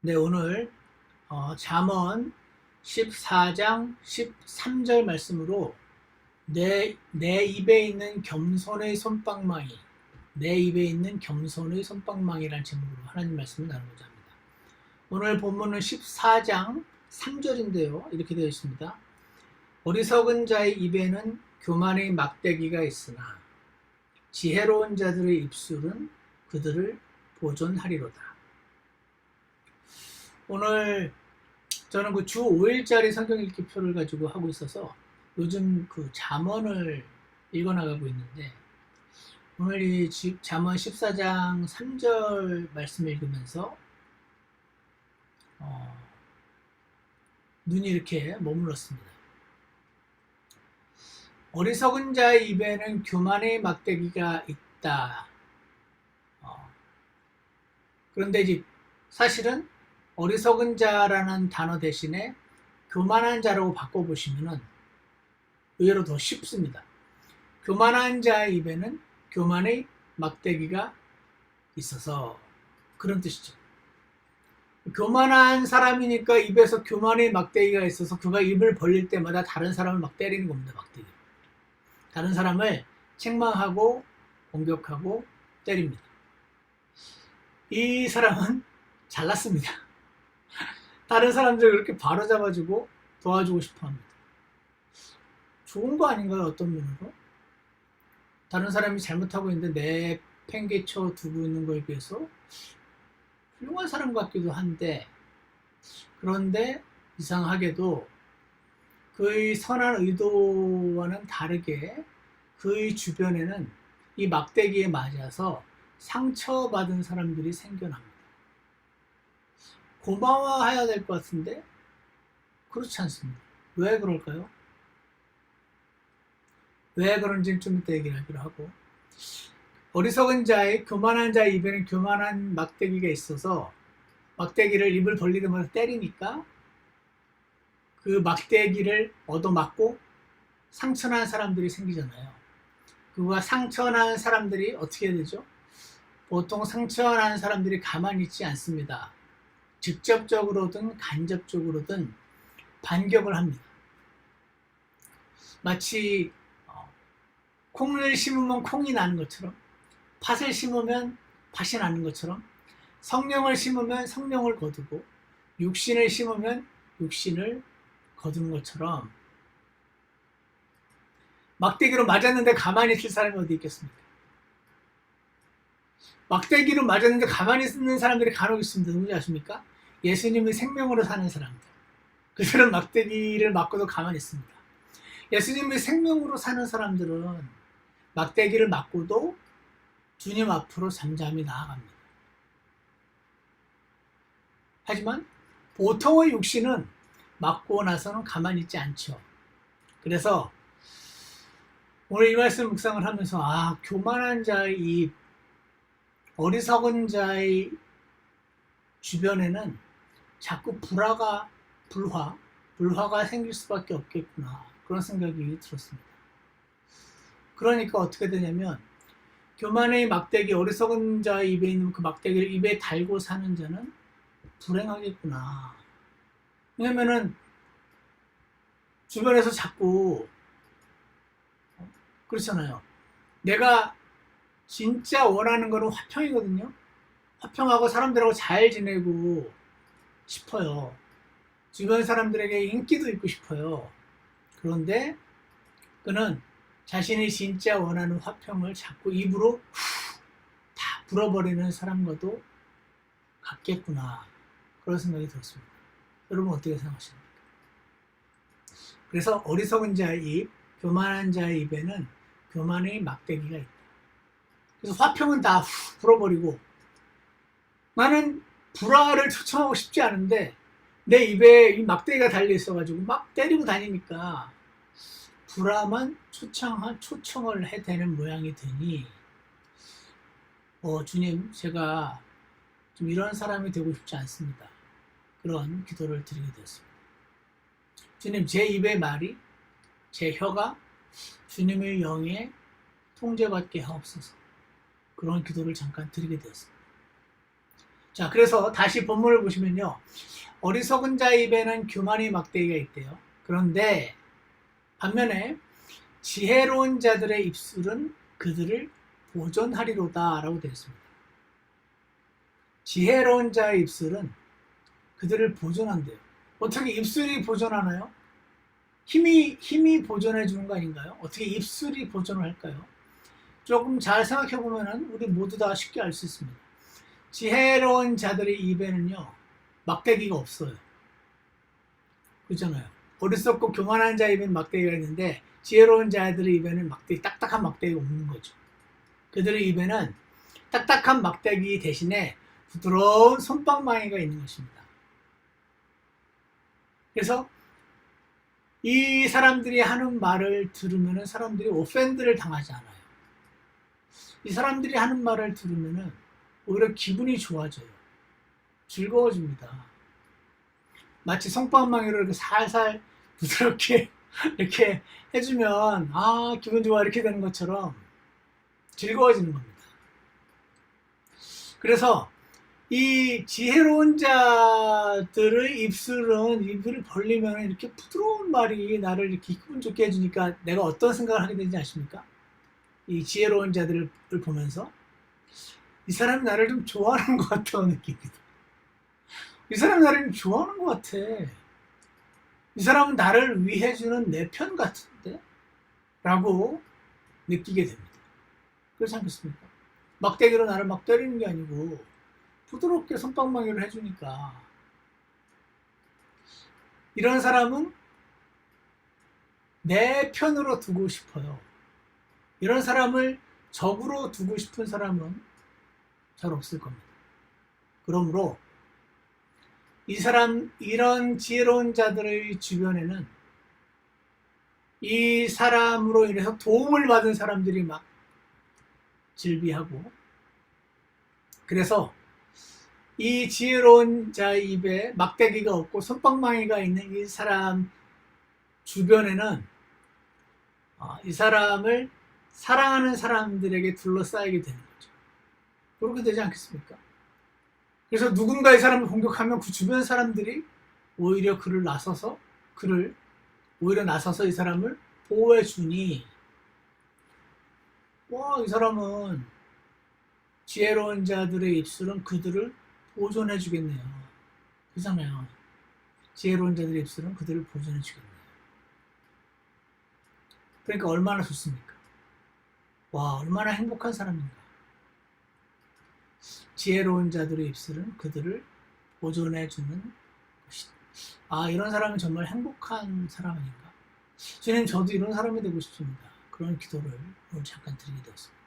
네, 오늘 잠언 14장 13절 말씀으로 내 입에 있는 겸손의 솜방망이, 내 입에 있는 겸손의 솜방망이라는 제목으로 하나님 말씀을 나누고자 합니다. 오늘 본문은 14장 3절인데요. 이렇게 되어 있습니다. 어리석은 자의 입에는 교만의 막대기가 있으나 지혜로운 자들의 입술은 그들을 보존하리로다. 오늘 저는 그 주 5일짜리 성경 읽기표를 가지고 하고 있어서 요즘 그 잠언을 읽어나가고 있는데, 오늘 이 잠언 14장 3절 말씀을 읽으면서 눈이 이렇게 머물렀습니다. 어리석은 자의 입에는 교만의 막대기가 있다. 그런데 이제 사실은 어리석은 자라는 단어 대신에 교만한 자라고 바꿔보시면 의외로 더 쉽습니다. 교만한 자의 입에는 교만의 막대기가 있어서, 그런 뜻이죠. 교만한 사람이니까 입에서 교만의 막대기가 있어서 그가 입을 벌릴 때마다 다른 사람을 막 때리는 겁니다. 막대기. 다른 사람을 책망하고 공격하고 때립니다. 이 사람은 잘났습니다. 다른 사람들 그렇게 바로잡아주고 도와주고 싶어합니다. 좋은 거 아닌가요? 어떤 면으로? 다른 사람이 잘못하고 있는데 내팽개쳐 두고 있는 거에 비해서 훌륭한 사람 같기도 한데, 그런데 이상하게도 그의 선한 의도와는 다르게 그의 주변에는 이 막대기에 맞아서 상처받은 사람들이 생겨납니다. 고마워해야 될 것 같은데 그렇지 않습니다. 왜 그럴까요? 왜 그런지는 좀 이따 얘기를 하기로 하고, 어리석은 자의, 교만한 자의 입에는 교만한 막대기가 있어서 막대기를 입을 벌리면서 때리니까 그 막대기를 얻어맞고 상처난 사람들이 생기잖아요. 그가 상처난 사람들이 어떻게 해야 되죠? 보통 상처난 사람들이 가만히 있지 않습니다. 직접적으로든 간접적으로든 반격을 합니다. 마치 콩을 심으면 콩이 나는 것처럼, 팥을 심으면 팥이 나는 것처럼, 성령을 심으면 성령을 거두고 육신을 심으면 육신을 거두는 것처럼, 막대기로 맞았는데 가만히 있을 사람이 어디 있겠습니까? 막대기로 맞았는데 가만히 있는 사람들이 간혹 있습니다. 누군지 아십니까? 예수님의 생명으로 사는 사람들. 그들은 막대기를 맞고도 가만히 있습니다. 예수님의 생명으로 사는 사람들은 막대기를 맞고도 주님 앞으로 잠잠히 나아갑니다. 하지만 보통의 육신은 맞고 나서는 가만히 있지 않죠. 그래서 오늘 이 말씀 묵상을 하면서, 교만한 자의 입, 어리석은 자의 주변에는 자꾸 불화가 생길 수밖에 없겠구나, 그런 생각이 들었습니다. 그러니까 어떻게 되냐면, 교만의 막대기, 어리석은 자의 입에 있는 그 막대기를 입에 달고 사는 자는 불행하겠구나. 왜냐면은 주변에서 자꾸 그렇잖아요. 내가 진짜 원하는 거는 화평이거든요. 화평하고 사람들하고 잘 지내고 싶어요. 주변 사람들에게 인기도 있고 싶어요. 그런데 그는 자신이 진짜 원하는 화평을 자꾸 입으로 다 불어버리는 사람과도 같겠구나, 그런 생각이 들었습니다. 여러분 어떻게 생각하십니까? 그래서 어리석은 자의 입, 교만한 자의 입에는 교만의 막대기가 있다. 그래서 화평은 다 불어버리고, 나는 불화를 초청하고 싶지 않은데 내 입에 이 막대기가 달려 있어가지고 막 때리고 다니니까 불화만 초청을 해대는 모양이 되니, 주님, 제가 좀 이런 사람이 되고 싶지 않습니다. 그런 기도를 드리게 되었습니다. 주님, 제 입의 말이, 제 혀가 주님의 영에 통제받게 하옵소서. 그런 기도를 잠깐 드리게 되었습니다. 자, 그래서 다시 본문을 보시면요. 어리석은 자 입에는 교만의 막대기가 있대요. 그런데 반면에 지혜로운 자들의 입술은 그들을 보존하리로다 라고 되어 있습니다. 지혜로운 자의 입술은 그들을 보존한대요. 어떻게 입술이 보존하나요? 힘이 보존해 주는 거 아닌가요? 어떻게 입술이 보존을 할까요? 조금 잘 생각해 보면 우리 모두 다 쉽게 알 수 있습니다. 지혜로운 자들의 입에는요, 막대기가 없어요. 그렇잖아요. 어리석고 교만한 자 입에는 막대기가 있는데 지혜로운 자들의 입에는 딱딱한 막대기가 없는 거죠. 그들의 입에는 딱딱한 막대기 대신에 부드러운 솜방망이가 있는 것입니다. 그래서 이 사람들이 하는 말을 들으면 사람들이 오펜드를 당하지 않아요. 이 사람들이 하는 말을 들으면 오히려 기분이 좋아져요. 즐거워집니다. 마치 솜방망이로 이렇게 살살 부드럽게 이렇게 해주면 기분 좋아 이렇게 되는 것처럼 즐거워지는 겁니다. 그래서 이 지혜로운 자들의 입을 벌리면 이렇게 부드러운 말이 나를 이렇게 기분 좋게 해주니까 내가 어떤 생각을 하게 되는지 아십니까? 이 지혜로운 자들을 보면서 이 사람이 나를 좀 좋아하는 것 같다는 느낌이다. 이 사람이 나를 좀 좋아하는 것 같아. 이 사람은 나를 위해주는 내 편 같은데? 라고 느끼게 됩니다. 그렇지 않겠습니까? 막대기로 나를 막 때리는 게 아니고 부드럽게 손방망이를 해주니까 이런 사람은 내 편으로 두고 싶어요. 이런 사람을 적으로 두고 싶은 사람은 잘 없을 겁니다. 그러므로 이런 지혜로운 자들의 주변에는 이 사람으로 인해서 도움을 받은 사람들이 막 즐비하고, 그래서 이 지혜로운 자의 입에 막대기가 없고 손방망이가 있는 이 사람 주변에는 이 사람을 사랑하는 사람들에게 둘러싸이게 되는 거죠. 그렇게 되지 않겠습니까? 그래서 누군가 이 사람을 공격하면 그 주변 사람들이 오히려 나서서 이 사람을 보호해 주니, 이 사람은 지혜로운 자들의 입술은 그들을 보존해 주겠네요. 그렇잖아요. 지혜로운 자들의 입술은 그들을 보존해 주겠네요. 그러니까 얼마나 좋습니까? 얼마나 행복한 사람인가. 지혜로운 자들의 입술은 그들을 보존해 주는 것이다. 이런 사람은 정말 행복한 사람 아닌가. 주님, 저도 이런 사람이 되고 싶습니다. 그런 기도를 오늘 잠깐 드리게 되었습니다.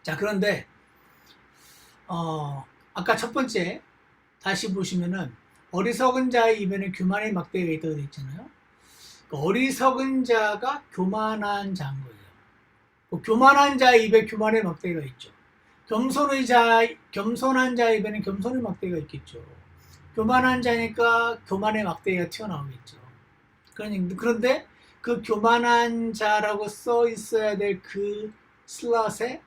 자, 그런데 아까 첫 번째 다시 보시면은 어리석은 자의 입에는 교만의 막대기가 있다고 되어 있잖아요. 어리석은 자가 교만한 자인 거예요. 교만한 자의 입에 교만의 막대기가 있죠. 겸손한 자의 입에는 겸손의 막대기가 있겠죠. 교만한 자니까 교만의 막대기가 튀어나오겠죠. 그런데 그 교만한 자라고 써 있어야 될 그 슬롯에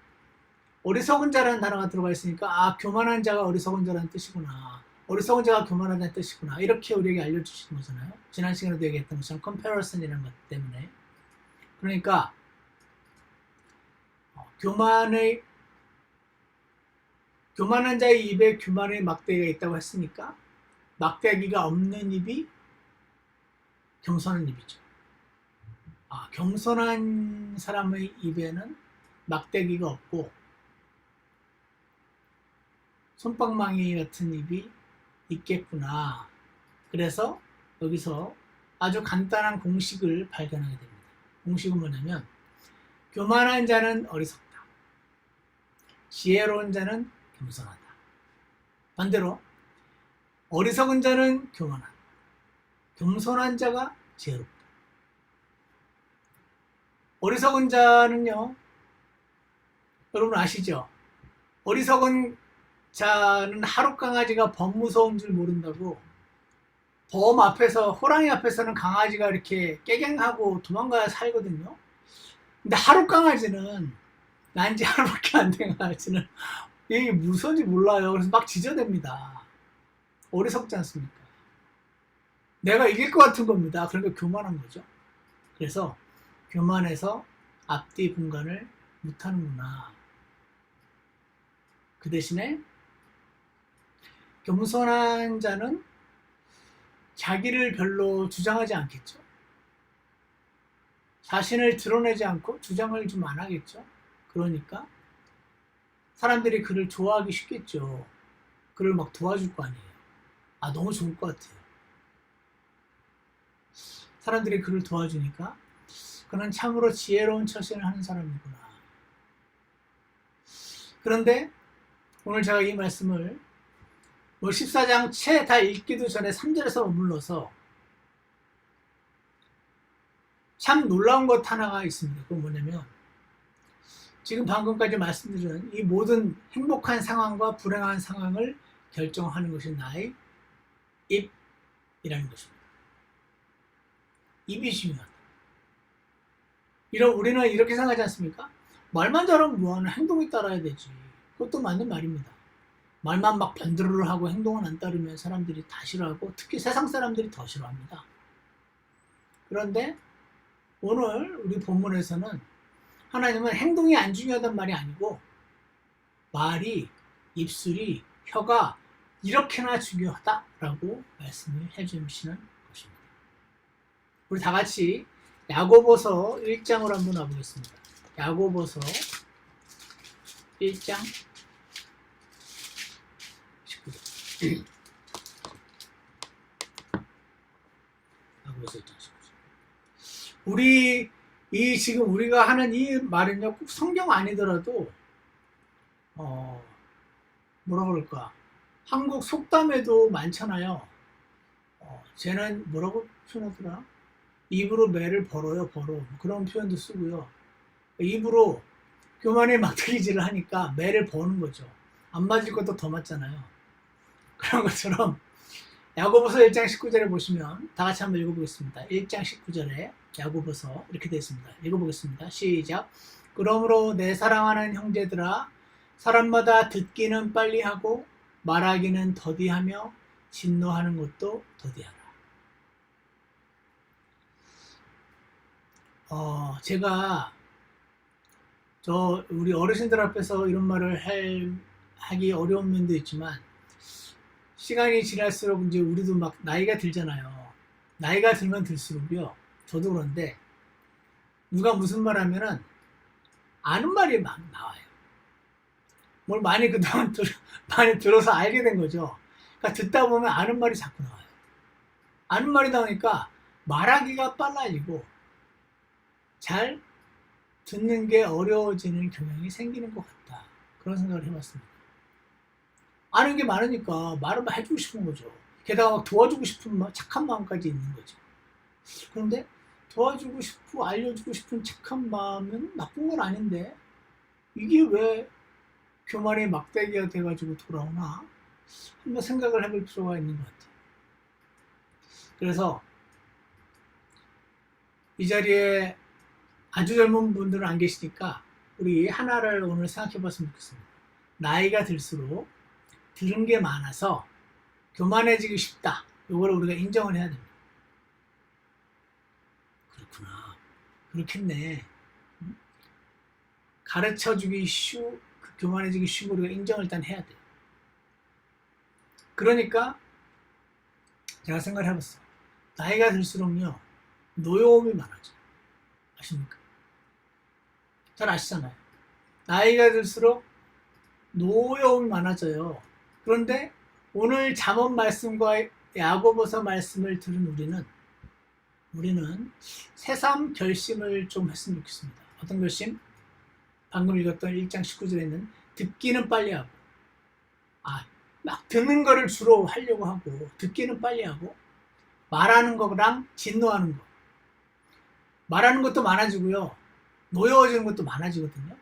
어리석은 자라는 단어가 들어가 있으니까 교만한 자가 어리석은 자라는 뜻이구나. 어리석은 자가 교만한 자라는 뜻이구나. 이렇게 우리에게 알려주시는 거잖아요. 지난 시간에도 얘기했던 것처럼 comparison이라는 것 때문에. 그러니까 교만한 자의 입에 교만의 막대기가 있다고 했으니까 막대기가 없는 입이 겸손한 입이죠. 겸손한 사람의 입에는 막대기가 없고 손방망이 같은 입이 있겠구나. 그래서 여기서 아주 간단한 공식을 발견하게 됩니다. 공식은 뭐냐면 교만한 자는 어리석다. 지혜로운 자는 겸손하다. 반대로 어리석은 자는 교만하다. 겸손한 자가 지혜롭다. 어리석은 자는요, 여러분 아시죠? 어리석은 자는 하루 강아지가 범 무서운 줄 모른다고, 호랑이 앞에서는 강아지가 이렇게 깨갱하고 도망가야 살거든요. 근데 하루 강아지는, 난지 하루밖에 안 된 강아지는 이게 무슨지 몰라요. 그래서 막 지저댑니다. 어리석지 않습니까? 내가 이길 것 같은 겁니다. 그러니까 교만한 거죠. 그래서 교만해서 앞뒤 분간을 못하는구나. 그 대신에 겸손한 자는 자기를 별로 주장하지 않겠죠. 자신을 드러내지 않고 주장을 좀 안 하겠죠. 그러니까 사람들이 그를 좋아하기 쉽겠죠. 그를 막 도와줄 거 아니에요. 아, 너무 좋을 것 같아요. 사람들이 그를 도와주니까 그는 참으로 지혜로운 처신을 하는 사람이구나. 그런데 오늘 제가 이 말씀을 14장 채 다 읽기도 전에 3절에서 머물러서 참 놀라운 것 하나가 있습니다. 그건 뭐냐면 지금 방금까지 말씀드린 이 모든 행복한 상황과 불행한 상황을 결정하는 것이 나의 입이라는 것입니다. 입이 중요하다. 우리는 이렇게 생각하지 않습니까? 말만 잘하면 뭐하는, 행동이 따라야 되지. 그것도 맞는 말입니다. 말만 막 변두를 하고 행동은 안 따르면 사람들이 다 싫어하고 특히 세상 사람들이 더 싫어합니다. 그런데 오늘 우리 본문에서는 하나님은 행동이 안 중요하단 말이 아니고 말이, 입술이, 혀가 이렇게나 중요하다라고 말씀을 해주시는 것입니다. 우리 다 같이 야고보서 1장으로 한번 와보겠습니다. 야고보서 1장 19절. 야고보서 1장 19절. 지금 우리가 하는 이 말은요, 꼭 성경 아니더라도, 뭐라 그럴까. 한국 속담에도 많잖아요. 쟤는 뭐라고 표현하더라? 입으로 매를 벌어요, 벌어. 그런 표현도 쓰고요. 입으로 교만의 막대기질을 하니까 매를 버는 거죠. 안 맞을 것도 더 맞잖아요. 그런 것처럼 야고보서 1장 19절에 보시면 다 같이 한번 읽어보겠습니다. 1장 19절에 야고보서 이렇게 되어 있습니다. 읽어보겠습니다. 시작. 그러므로 내 사랑하는 형제들아, 사람마다 듣기는 빨리 하고 말하기는 더디하며 진노하는 것도 더디하라. 제가 우리 어르신들 앞에서 이런 말을 하기 어려운 면도 있지만 시간이 지날수록 이제 우리도 막 나이가 들잖아요. 나이가 들면 들수록요. 저도 그런데 누가 무슨 말 하면은 아는 말이 막 나와요. 뭘 많이 그동안 많이 들어서 알게 된 거죠. 그러니까 듣다 보면 아는 말이 자꾸 나와요. 아는 말이 나오니까 말하기가 빨라지고 잘 듣는 게 어려워지는 경향이 생기는 것 같다. 그런 생각을 해봤습니다. 아는 게 많으니까 말을 막 해주고 싶은 거죠. 게다가 막 도와주고 싶은 착한 마음까지 있는 거죠. 그런데 도와주고 싶고 알려주고 싶은 착한 마음은 나쁜 건 아닌데 이게 왜 교만의 막대기가 돼가지고 돌아오나 한번 생각을 해볼 필요가 있는 것 같아요. 그래서 이 자리에 아주 젊은 분들은 안 계시니까 우리 하나를 오늘 생각해 봤으면 좋겠습니다. 나이가 들수록 들은 게 많아서 교만해지기 쉽다. 이걸 우리가 인정을 해야 됩니다. 그렇구나. 그렇겠네. 가르쳐주기 교만해지기 쉬운 우리가 인정을 일단 해야 돼요. 그러니까 제가 생각을 해봤어요. 나이가 들수록요, 노여움이 많아져요. 아십니까? 잘 아시잖아요. 나이가 들수록 노여움이 많아져요. 그런데 오늘 잠언 말씀과 야고보서 말씀을 들은 우리는 새삼 결심을 좀 했으면 좋겠습니다. 어떤 결심? 방금 읽었던 1장 19절에 있는 듣기는 빨리 하고 막 듣는 거를 주로 하려고 하고 듣기는 빨리 하고 말하는 거랑 진노하는 거 말하는 것도 많아지고요. 노여워지는 것도 많아지거든요.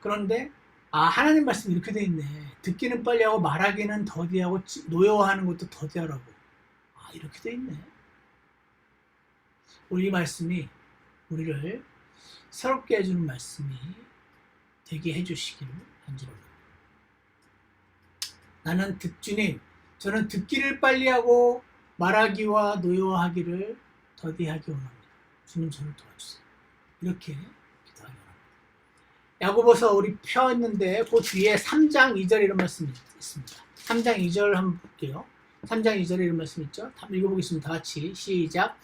그런데 하나님 말씀이 이렇게 돼 있네. 듣기는 빨리 하고 말하기는 더디하고 노여워하는 것도 더디하라고. 이렇게 돼 있네. 우리 이 말씀이 우리를 새롭게 해주는 말씀이 되게 해주시기를 간절합니다. 주님, 저는 듣기를 빨리 하고 말하기와 노여워하기를 더디하게 원합니다. 주님 저를 도와주세요. 이렇게 기도하기 원합니다. 야고보서 우리 펴있는데 그 뒤에 3장 2절 이런 말씀이 있습니다. 3장 2절 한번 볼게요. 3장 2절에 이런 말씀 있죠. 읽어보겠습니다. 다 같이 시작.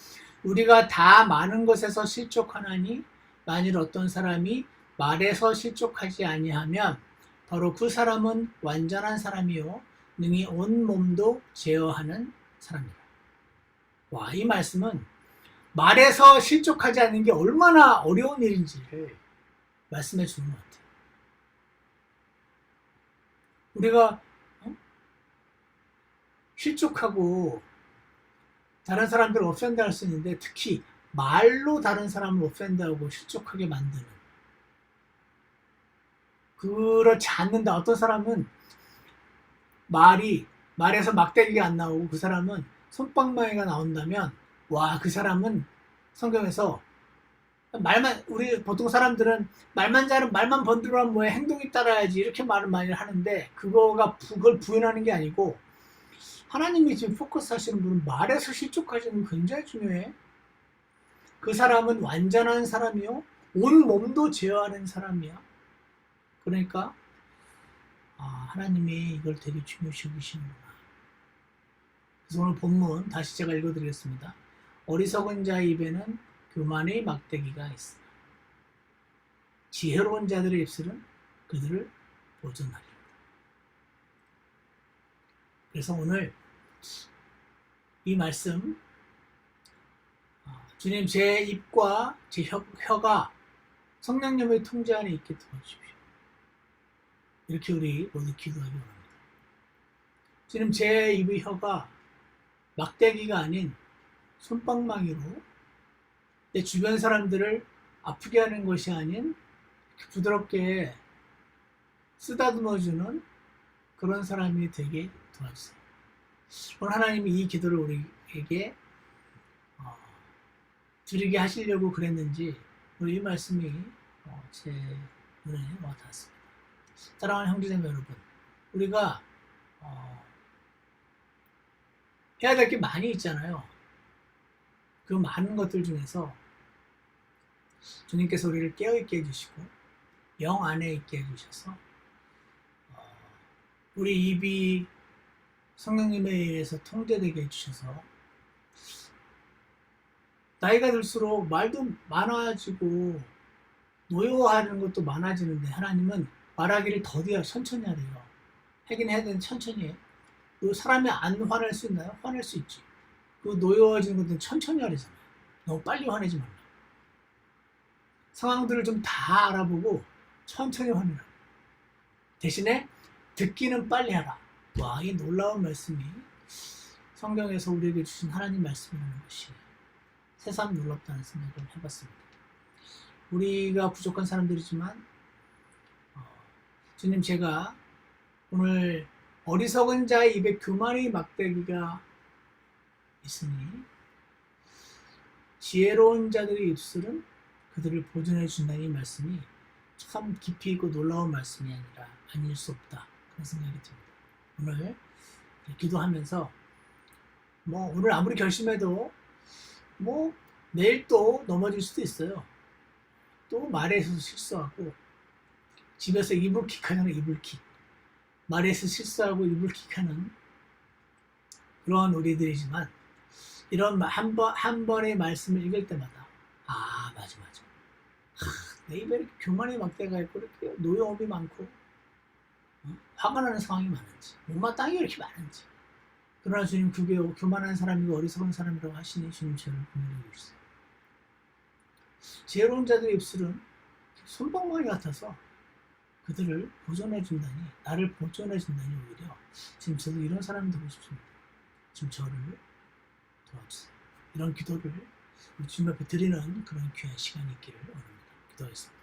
우리가 다 많은 것에서 실족하나니 만일 어떤 사람이 말에서 실족하지 아니하면 바로 그 사람은 완전한 사람이요 능히 온 몸도 제어하는 사람이라. 와, 이 말씀은 말에서 실족하지 않는 게 얼마나 어려운 일인지를 말씀해 주는 것 같아요. 우리가 실족하고 다른 사람들을 오펜드할 수 있는데 특히 말로 다른 사람을 오펜드하고 실족하게 만드는, 그렇지 않는다. 어떤 사람은 말에서 막대기가 안 나오고 그 사람은 손방망이가 나온다면 와, 그 사람은 성경에서 우리 보통 사람들은 말만 잘하면 말만 번들어하면 뭐해, 행동이 따라야지 이렇게 말을 많이 하는데 그걸 부인하는 게 아니고 하나님이 지금 포커스 하시는 분은 말에서 실족하시는 건 굉장히 중요해. 그 사람은 완전한 사람이요 온 몸도 제어하는 사람이야. 그러니까 하나님이 이걸 되게 중요시 여기시는구나. 그래서 오늘 본문 다시 제가 읽어드리겠습니다. 어리석은 자의 입에는 교만의 막대기가 있어. 지혜로운 자들의 입술은 그들을 보존하리라. 그래서 오늘 이 말씀, 주님 제 입과 제 혀가 성령님의 통제 안에 있게 도와주십시오. 이렇게 우리 모두 기도하기 원합니다. 주님 제 입의 혀가 막대기가 아닌 손방망이로 내 주변 사람들을 아프게 하는 것이 아닌 부드럽게 쓰다듬어주는 그런 사람이 되게 도와주세요. 오늘 하나님이 이 기도를 우리에게 드리게 하시려고 그랬는지 우리 이 말씀이 제 눈에 와닿았습니다. 사랑하는 형제자매 여러분, 우리가 해야 될 게 많이 있잖아요. 그 많은 것들 중에서 주님께서 우리를 깨어있게 해주시고 영 안에 있게 해주셔서 우리 입이 성령님에 의해서 통제되게 해주셔서 나이가 들수록 말도 많아지고 노여워하는 것도 많아지는데 하나님은 말하기를 더디하고 천천히 하래요. 하긴 해야 되는데 천천히 해. 사람이 안 화낼 수 있나요? 화낼 수 있지. 그 노여워지는 것들은 천천히 하래잖아요. 너무 빨리 화내지 말라. 상황들을 좀 다 알아보고 천천히 화내라. 대신에 듣기는 빨리 하라. 와, 이 놀라운 말씀이 성경에서 우리에게 주신 하나님 말씀이라는 것이 새삼 놀랍다는 생각을 해봤습니다. 우리가 부족한 사람들이지만 주님, 제가 오늘 어리석은 자의 입에 교만의 막대기가 있으니 지혜로운 자들의 입술은 그들을 보존해 준다는 이 말씀이 참 깊이 있고 놀라운 말씀이 아닐 수 없다, 그런 생각이 듭니다. 오늘 기도하면서 오늘 아무리 결심해도 내일 또 넘어질 수도 있어요. 또 말에서 실수하고 집에서 이불킥 하잖아요. 이불킥. 말에서 실수하고 이불킥하는 그런 우리들이지만 이런 한 번의 말씀을 읽을 때마다 맞아. 내 입에 이렇게 교만의 막대가 있고 이렇게 노여움이 많고 화가 나는 상황이 많은지 못마땅한 게 이렇게 많은지, 그러나 주님 그게 교만한 사람이고 어리석은 사람이라고 하시니 주님 저를 공유해 주세요. 지혜로운 자들의 입술은 손방망이 같아서 그들을 보존해 준다니, 나를 보존해 준다니 오히려 지금 저도 이런 사람이 되고 싶습니다. 지금 저를 도와주세요. 이런 기도를 우리 주님 앞에 드리는 그런 귀한 시간이 있기를 원합니다. 기도하겠습니다.